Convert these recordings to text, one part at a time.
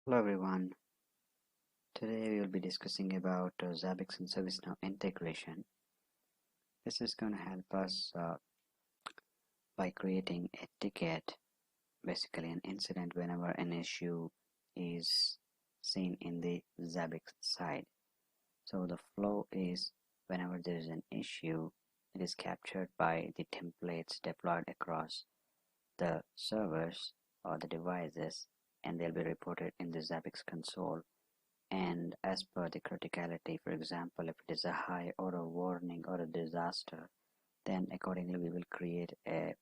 Hello everyone. Today we will be discussing about Zabbix and ServiceNow integration. This is going to help us by creating a ticket, basically an incident whenever an issue is seen in the Zabbix side. So the flow is whenever there is an issue, it is captured by the templates deployed across the servers or the devices, and they'll be reported in the Zabbix console. And as per the criticality, for example, if it is a high or a warning or a disaster, then accordingly we will create a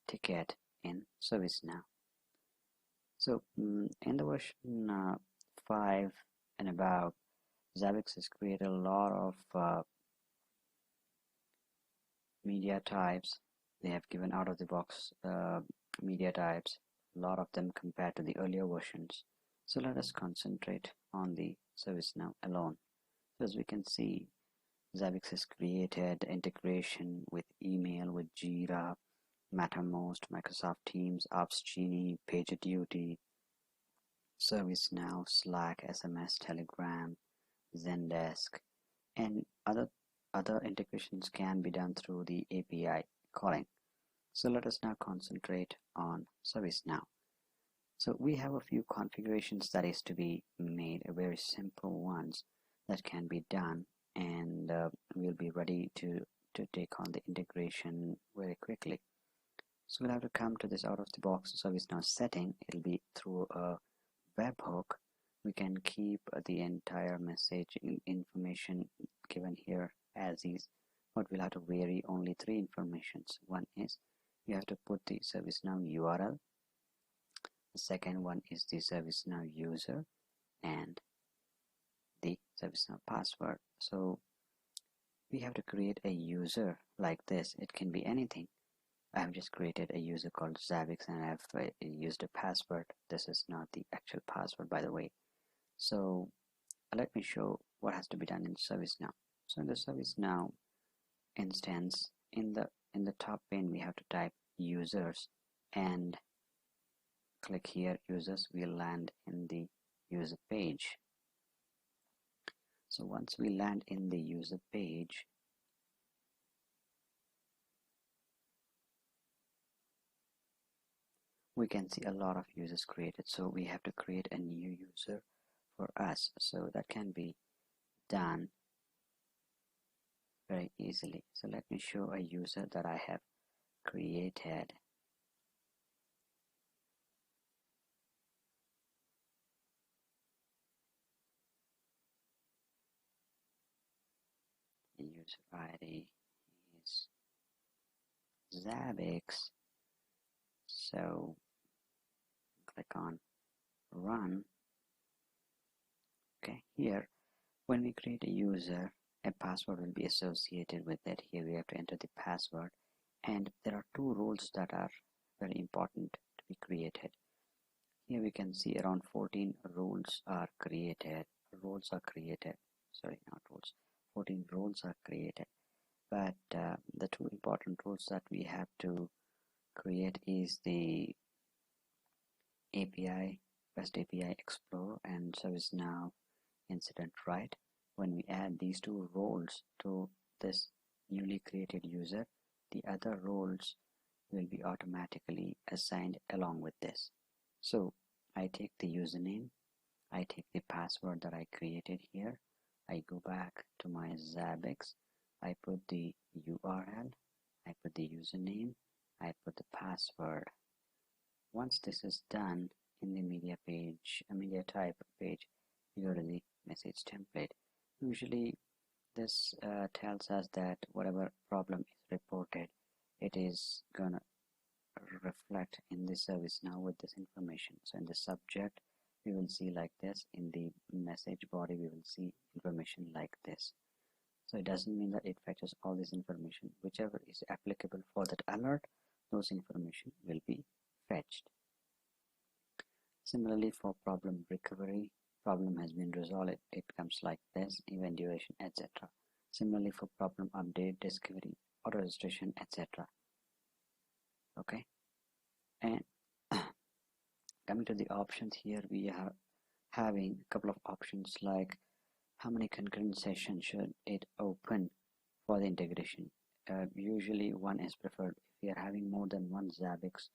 ticket in ServiceNow. So in the version 5 and above, Zabbix has created a lot of media types. They have given out of the box media types, a lot of them compared to the earlier versions. So let us concentrate on the ServiceNow alone. So as we can see, Zabbix has created integration with email, with Jira, Mattermost, Microsoft Teams, Opsgenie, PagerDuty, ServiceNow, Slack, SMS, Telegram, Zendesk, and other integrations can be done through the API calling. So let us now concentrate on ServiceNow. So we have a few configurations that is to be made, a very simple ones that can be done, and we'll be ready to take on the integration very quickly. So we'll have to come to this out of the box ServiceNow setting. It'll be through a webhook. We can keep the entire message information given here as is, but we'll have to vary only three informations. One is you have to put the ServiceNow URL. The second one is the ServiceNow user and the ServiceNow password. So we have to create a user like this. It can be anything. I have just created a user called Zabbix and I've used a password. This is not the actual password, by the way. So let me show what has to be done in ServiceNow. So in the ServiceNow instance, in the top pane, we have to type users and click here, users. We'll land in the user page. So once we land in the user page, we can see a lot of users created. So we have to create a new user for us. So that can be done very easily. So let me show a user that I have created. The user ID is Zabbix. So click on run. Okay, here when we create a user, a password will be associated with it. Here we have to enter the password, and there are two roles that are very important to be created. Here we can see around 14 roles are created. Sorry, not roles. 14 roles are created, but the two important roles that we have to create is the API, REST API Explorer and ServiceNow Incident Write. When we add these two roles to this newly created user, the other roles will be automatically assigned along with this. So I take the username, I take the password that I created here, I go back to my Zabbix, I put the URL, I put the username, I put the password. Once this is done, in the media type page, you go to the message template. Usually this tells us that whatever problem is reported, it is gonna reflect in the ServiceNow with this information. So in the subject, we will see like this. In the message body, we will see information like this. So it doesn't mean that it fetches all this information. Whichever is applicable for that alert, those information will be fetched. Similarly, for problem recovery, problem has been resolved, it comes like this, event duration, etc. Similarly, for problem update, discovery, auto registration, etc. Okay, and coming to the options, here we having a couple of options like how many concurrent sessions should it open for the integration. Usually one is preferred. If we are having more than one Zabbix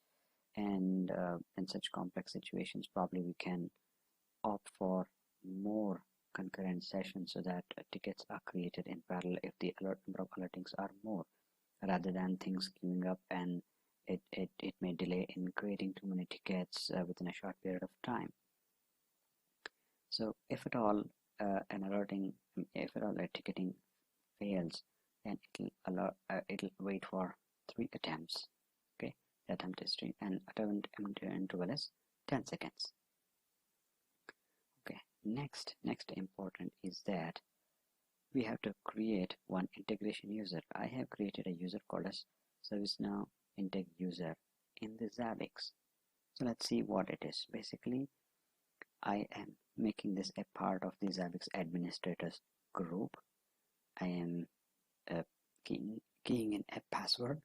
and in such complex situations, probably we can opt for more concurrent sessions so that tickets are created in parallel if the number of alertings are more, rather than things queuing up and it may delay in creating too many tickets within a short period of time. So if at all if at all a ticketing fails, then it'll wait for 3 attempts. Okay, the attempt history and attempt interval is 10 seconds. Okay, next important is that we have to create one integration user. I have created a user called as ServiceNow Integ user in the Zabbix. So let's see what it is. Basically, I am making this a part of the Zabbix administrators group. I am keying in a password,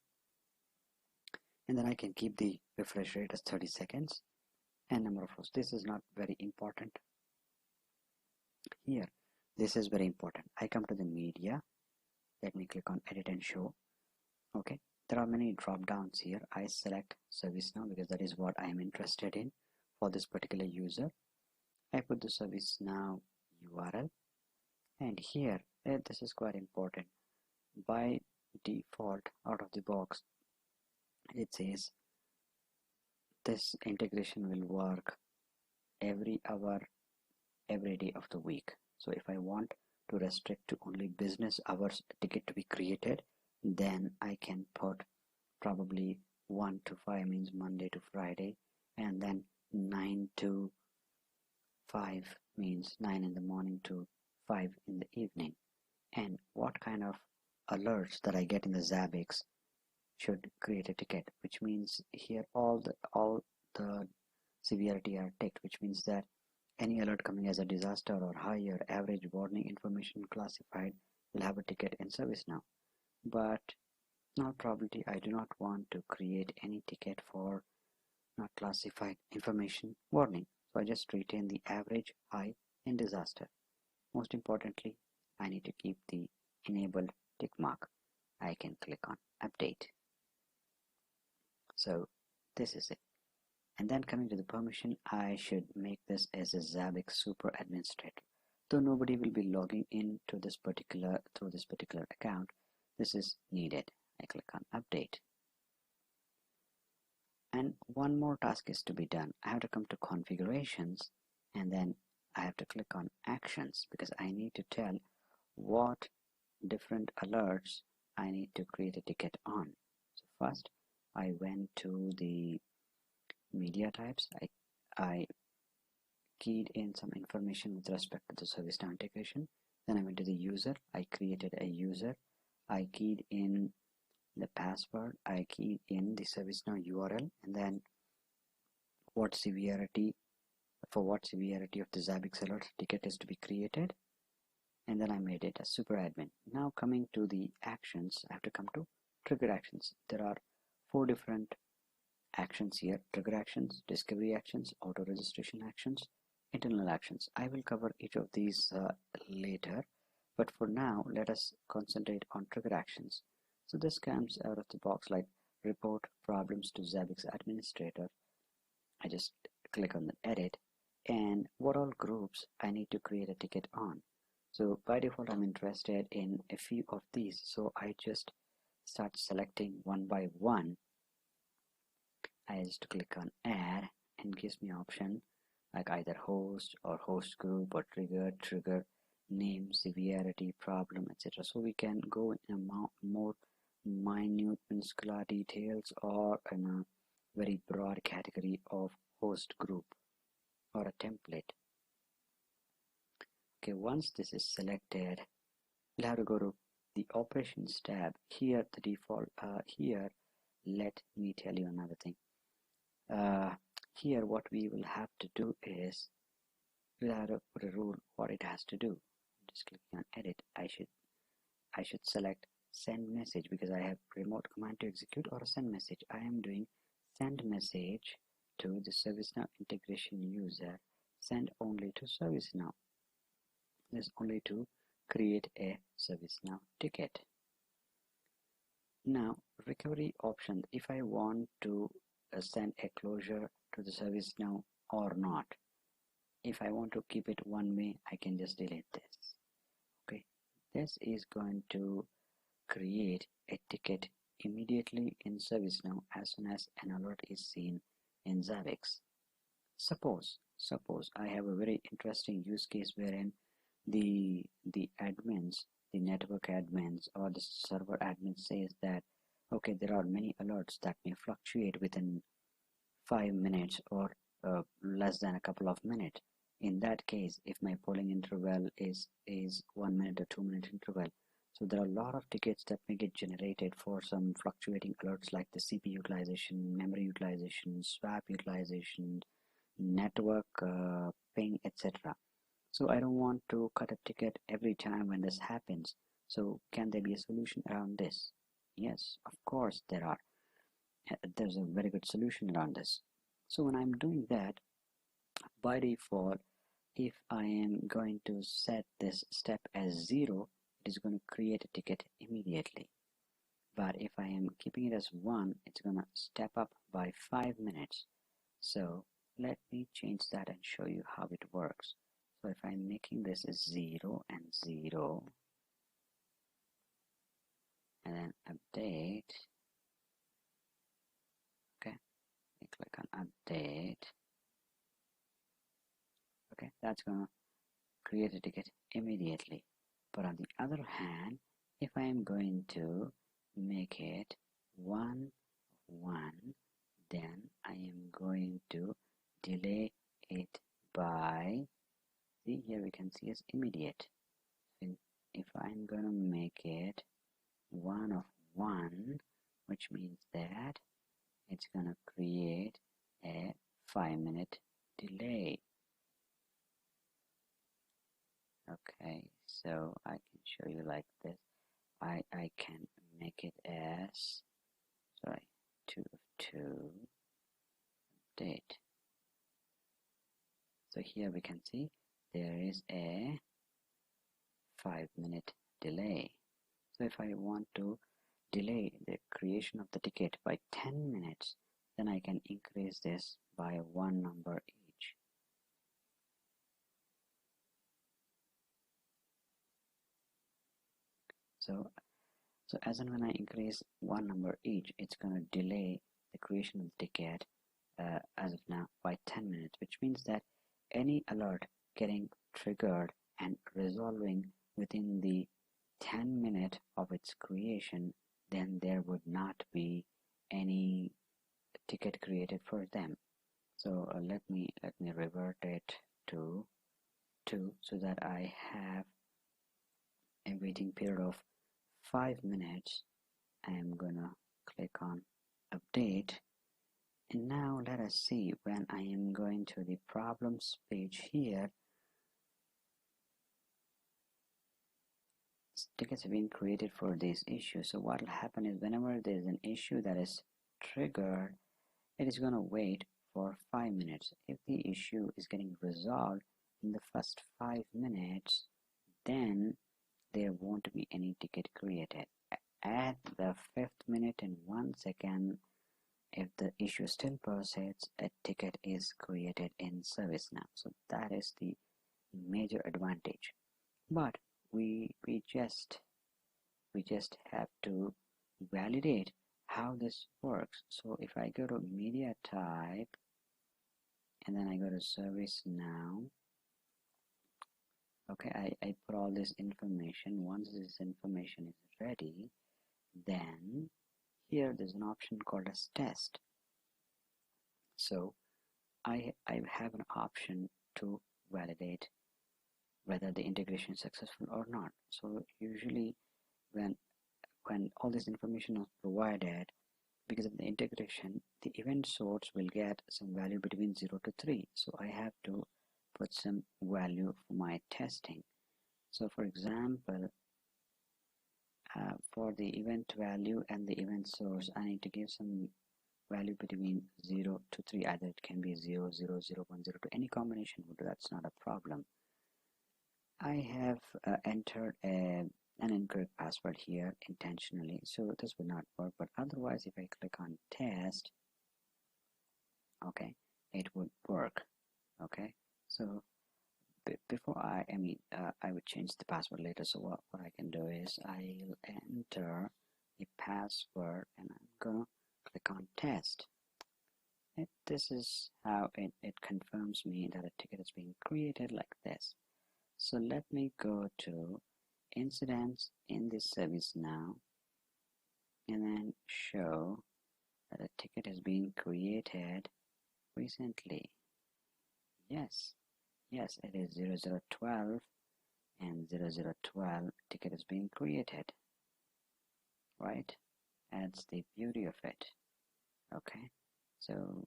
and then I can keep the refresh rate as 30 seconds and number of hosts. This is not very important here. This is very important. I come to the media. Let me click on edit and show. Okay, there are many drop downs here. I select ServiceNow because that is what I am interested in for this particular user. I put the ServiceNow URL, and here this is quite important. By default, out of the box, it says this integration will work every hour, every day of the week. So if I want to restrict to only business hours ticket to be created, then I can put probably 1 to 5 means Monday to Friday, and then 9 to 5 means 9 in the morning to 5 in the evening. And what kind of alerts that I get in the Zabbix should create a ticket, which means here all the severity are ticked, which means that any alert coming as a disaster or higher average warning information classified will have a ticket in ServiceNow. But now probably I do not want to create any ticket for not classified information warning. So I just retain the average, high, and disaster. Most importantly, I need to keep the enabled tick mark. I can click on update. So this is it. And then coming to the permission, I should make this as a Zabbix super administrator. Though nobody will be logging in to this particular account, this is needed. I click on update. And one more task is to be done. I have to come to configurations, and then I have to click on actions because I need to tell what different alerts I need to create a ticket on. So first I went to the media types. I keyed in some information with respect to the ServiceNow integration. Then I went to the user. I created a user. I keyed in the password. I keyed in the ServiceNow URL, and then for what severity of the Zabbix alert ticket is to be created, and then I made it a super admin. Now coming to the actions, I have to come to trigger actions. There are 4 different actions here: trigger actions, discovery actions, auto registration actions, internal actions. I will cover each of these later, but for now let us concentrate on trigger actions. So this comes out of the box like report problems to Zabbix administrator. I just click on the edit, and what all groups I need to create a ticket on. So by default I'm interested in a few of these, so I just start selecting one by one. I just click on add and gives me option like either host or host group or trigger name, severity, problem, etc. So we can go in a more minute muscular details or in a very broad category of host group or a template. Okay, once this is selected, we'll have to go to the operations tab. Here the default here, let me tell you another thing. Here what we will have to do is we'll have to put a rule what it has to do. Just clicking on edit, I should select send message because I have remote command to execute, or a send message. I am doing send message to the ServiceNow integration user send only to ServiceNow. This is only to create a ServiceNow ticket. Now, recovery option, if I want to send a closure to the ServiceNow or not. If I want to keep it one way, I can just delete this. Okay, this is going to create a ticket immediately in ServiceNow as soon as an alert is seen in Zabbix. Suppose I have a very interesting use case wherein the admins, the network admins or the server admin says that okay, there are many alerts that may fluctuate within 5 minutes or less than a couple of minutes. In that case, if my polling interval is 1 minute or 2 minute interval, so there are a lot of tickets that may get generated for some fluctuating alerts like the CPU utilization, memory utilization, swap utilization, network ping, etc. So I don't want to cut a ticket every time when this happens. So can there be a solution around this? Yes, of course there are. There's a very good solution around this. So when I'm doing that, by default, if I am going to set this step as 0, it is going to create a ticket immediately. But if I am keeping it as 1, it's going to step up by 5 minutes. So let me change that and show you how it works. So if I'm making this as 0 and 0, and then update, okay, I click on update, okay, that's going to create a ticket immediately. But on the other hand, if I am going to make it 1, 1, then I am going to delay it by, see here we can see as immediate. If I'm going to make it 1 of 1, which means that it's going to create a 5-minute delay. Okay, so I can show you like this. I can make it as 2 of 2 update. So here we can see there is a 5-minute delay. So if I want to delay the creation of the ticket by 10 minutes, then I can increase this by 1 number each. So as and when I increase 1 number each, it's going to delay the creation of the ticket as of now by 10 minutes, which means that any alert getting triggered and resolving within the 10 minutes of its creation, then there would not be any ticket created for them. So let me revert it to 2 so that I have a waiting period of 5 minutes. I am gonna click on update, and now let us see when I am going to the problems page here. Tickets have been created for this issue. So what will happen is whenever there is an issue that is triggered, it is going to wait for 5 minutes. If the issue is getting resolved in the first 5 minutes, then there won't be any ticket created. At the 5th minute and 1 second, if the issue still persists, a ticket is created in ServiceNow. So that is the major advantage. But we just have to validate how this works. So if I go to media type and then I go to ServiceNow, okay, I put all this information. Once this information is ready, then here there's an option called as test. So I have an option to validate whether the integration is successful or not. So usually when all this information is provided, because of the integration, the event source will get some value between 0 to 3. So I have to put some value for my testing. So for example, for the event value and the event source, I need to give some value between 0 to 3. Either it can be 0, 0, 0, 1, 0, 2. Any combination would do. That's not a problem. I have entered an incorrect password here intentionally, so this will not work. But otherwise, if I click on test, okay, it would work. Okay, so before I would change the password later. So what I can do is I'll enter a password and I'm gonna click on test. This is how it confirms me that a ticket is being created like this. So let me go to incidents in this ServiceNow and then show that a ticket is being created recently. Yes, it is 0012 and 0012 ticket is being created, right? That's the beauty of it. Okay, so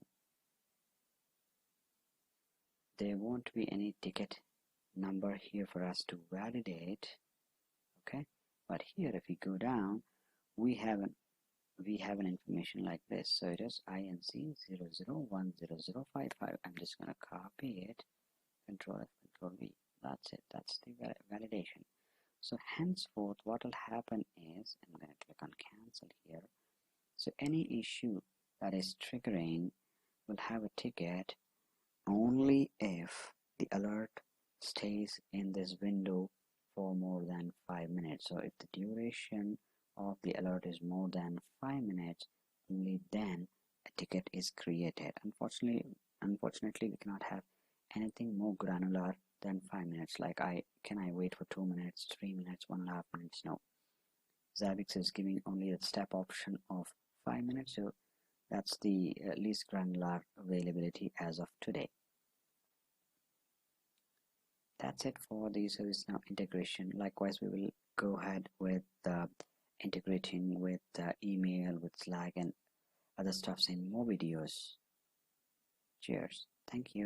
there won't be any ticket number here for us to validate. Okay, but here if we go down, we have an information like this. So it is INC 00100055. I'm just gonna copy it, Control F, Control V. That's it. That's the validation. So henceforth, what will happen is, I'm going to click on cancel here. So any issue that is triggering will have a ticket only if the alert stays in this window for more than 5 minutes. So if the duration of the alert is more than 5 minutes, only then a ticket is created. Unfortunately, we cannot have anything more granular than 5 minutes. Like can I wait for 2 minutes, 3 minutes, 1.5 minutes? No. Zabbix is giving only the step option of 5 minutes, so that's the least granular availability as of today. That's it for the ServiceNow integration. Likewise, we will go ahead with integrating with email, with Slack, and other stuffs in more videos. Cheers. Thank you.